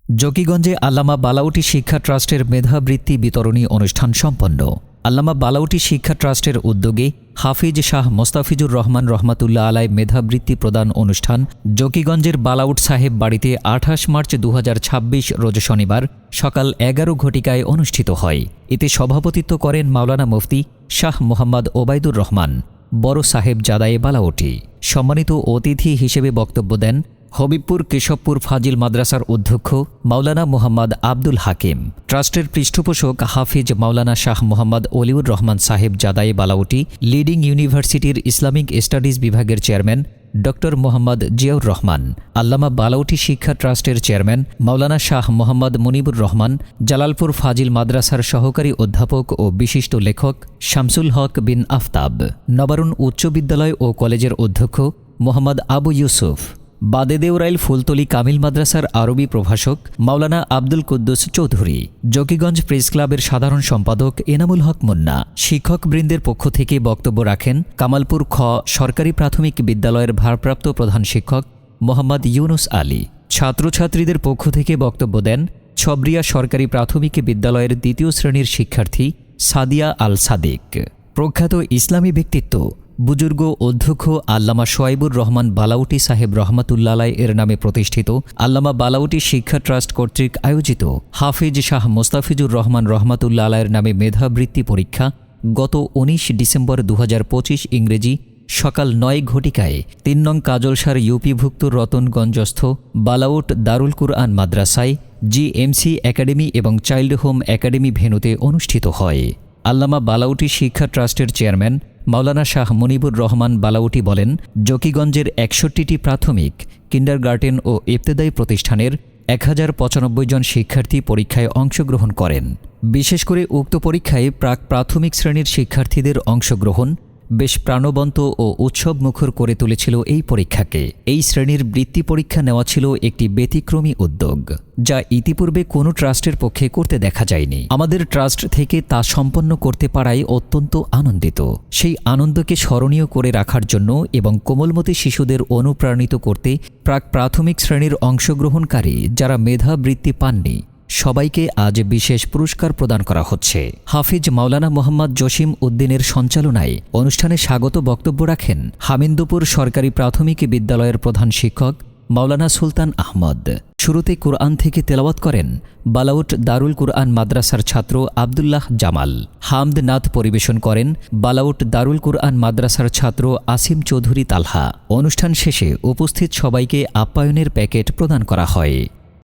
জকিগঞ্জে আল্লামা বালাউটি শিক্ষা ট্রাস্টের মেধাবৃত্তি বিতরণী অনুষ্ঠান সম্পন্ন। আল্লামা বালাউটি শিক্ষা ট্রাস্টের উদ্যোগে হাফিজ শাহ মোস্তাফিজুর রহমান রহমাতুল্লাহ আলাই মেধাবৃত্তি প্রদান অনুষ্ঠান জকিগঞ্জের বালাউট সাহেব বাড়িতে ২৮ মার্চ ২০২৬ রোজ শনিবার সকাল ১১ ঘটিকায় অনুষ্ঠিত হয়। এতে সভাপতিত্ব করেন মাওলানা মুফতি শাহ মোহাম্মদ ওবায়দুর রহমান বড় সাহেব জাদায়ে বালাউটি। সম্মানিত অতিথি হিসেবে বক্তব্য দেন হবিবপুর কেশবপুর ফাজিল মাদ্রাসার অধ্যক্ষ মাওলানা মোহাম্মদ আব্দুল হাকিম, ট্রাস্টের পৃষ্ঠপোষক হাফিজ মাওলানা শাহ মোহাম্মদ অলিউর রহমান সাহেব জাদায়ে বালাউটি, লিডিং ইউনিভার্সিটির ইসলামিক স্টাডিজ বিভাগের চেয়ারম্যান ড মোহাম্মদ জিয়াউর রহমান, আল্লামা বালাউটি শিক্ষা ট্রাস্টের চেয়ারম্যান মাওলানা শাহ মোহাম্মদ মুনিবুর রহমান, জালালপুর ফাজিল মাদ্রাসার সহকারী অধ্যাপক ও বিশিষ্ট লেখক শামসুল হক বিন আফতাব, নবারুণ উচ্চ বিদ্যালয় ও কলেজের অধ্যক্ষ মোহাম্মদ আবু ইউসুফ, বাদেদেউরাইল ফুলতলি কামিল মাদ্রাসার আরবি প্রভাষক মাওলানা আব্দুল কুদ্দুস চৌধুরী, জকিগঞ্জ প্রেস ক্লাবের সাধারণ সম্পাদক এনামুল হক মুন্না। শিক্ষকবৃন্দের পক্ষ থেকে বক্তব্য রাখেন কামালপুর খ সরকারি প্রাথমিক বিদ্যালয়ের ভারপ্রাপ্ত প্রধান শিক্ষক মোহাম্মদ ইউনুস আলী। ছাত্রছাত্রীদের পক্ষ থেকে বক্তব্য দেন ছবরিয়া সরকারি প্রাথমিক বিদ্যালয়ের দ্বিতীয় শ্রেণীর শিক্ষার্থী সাদিয়া আল সাদিক। প্রখ্যাত ইসলামী ব্যক্তিত্ব বুজুর্গ অধ্যক্ষ আল্লামা সোয়াইবুর রহমান বালাউটি সাহেব রহমাতুল্লাহ আলাই এর নামে প্রতিষ্ঠিত আল্লামা বালাউটি শিক্ষা ট্রাস্ট কর্তৃক আয়োজিত হাফিজ শাহ মোস্তাফিজুর রহমান রহমাতুল্লাহ আলাইয়ের নামে মেধাবৃত্তি পরীক্ষা গত ১৯ ডিসেম্বর ২০২৫ ইংরেজি সকাল ৯ ঘটিকায় ৩ নং কাজলসার ইউপিভুক্ত রতনগঞ্জস্থ বালাউট দারুল কুরআন মাদ্রাসায় জিএমসি একাডেমি এবং চাইল্ড হোম একাডেমি ভেন্যুতে অনুষ্ঠিত হয়। আল্লামা বালাউটি শিক্ষা ট্রাস্টের চেয়ারম্যান মাওলানা শাহ মুনিবুর রহমান বালাউটি বলেন, জকিগঞ্জের ৬১টি প্রাথমিক, কিন্ডারগার্টেন ও ইবতেদায়ী প্রতিষ্ঠানের ১০৯৫ জন শিক্ষার্থী পরীক্ষায় অংশগ্রহণ করেন। বিশেষ করে উক্ত পরীক্ষায় প্রাক প্রাথমিক শ্রেণীর শিক্ষার্থীদের অংশগ্রহণ বেশ প্রাণবন্ত ও উৎসবমুখর করে তুলেছিল এই পরীক্ষাকে। এই শ্রেণীর বৃত্তি পরীক্ষা নেওয়া ছিল একটি ব্যতিক্রমী উদ্যোগ, যা ইতিপূর্বে কোনো ট্রাস্টের পক্ষে করতে দেখা যায়নি। আমাদের ট্রাস্ট থেকে তা সম্পন্ন করতে পারায় অত্যন্ত আনন্দিত। সেই আনন্দকে স্মরণীয় করে রাখার জন্য এবং কোমলমতি শিশুদের অনুপ্রাণিত করতে প্রাক প্রাথমিক শ্রেণীর অংশগ্রহণকারী যারা মেধাবৃত্তি পাননি সবাইকে আজ বিশেষ পুরস্কার প্রদান করা হচ্ছে। হাফিজ মাওলানা মোহাম্মদ জসিম উদ্দিনের সঞ্চালনায় অনুষ্ঠানে স্বাগত বক্তব্য রাখেন হামিন্দপুর সরকারি প্রাথমিক বিদ্যালয়ের প্রধান শিক্ষক মাওলানা সুলতান আহমদ। শুরুতে কুরআন থেকে তেলাওয়াত করেন বালাউট দারুল কুরআন মাদ্রাসার ছাত্র আবদুল্লাহ জামাল। হামদ নাত পরিবেশন করেন বালাউট দারুল কুরআন মাদ্রাসার ছাত্র আসিম চৌধুরী তালহা। অনুষ্ঠান শেষে উপস্থিত সবাইকে আপ্যায়নের প্যাকেট প্রদান করা হয়।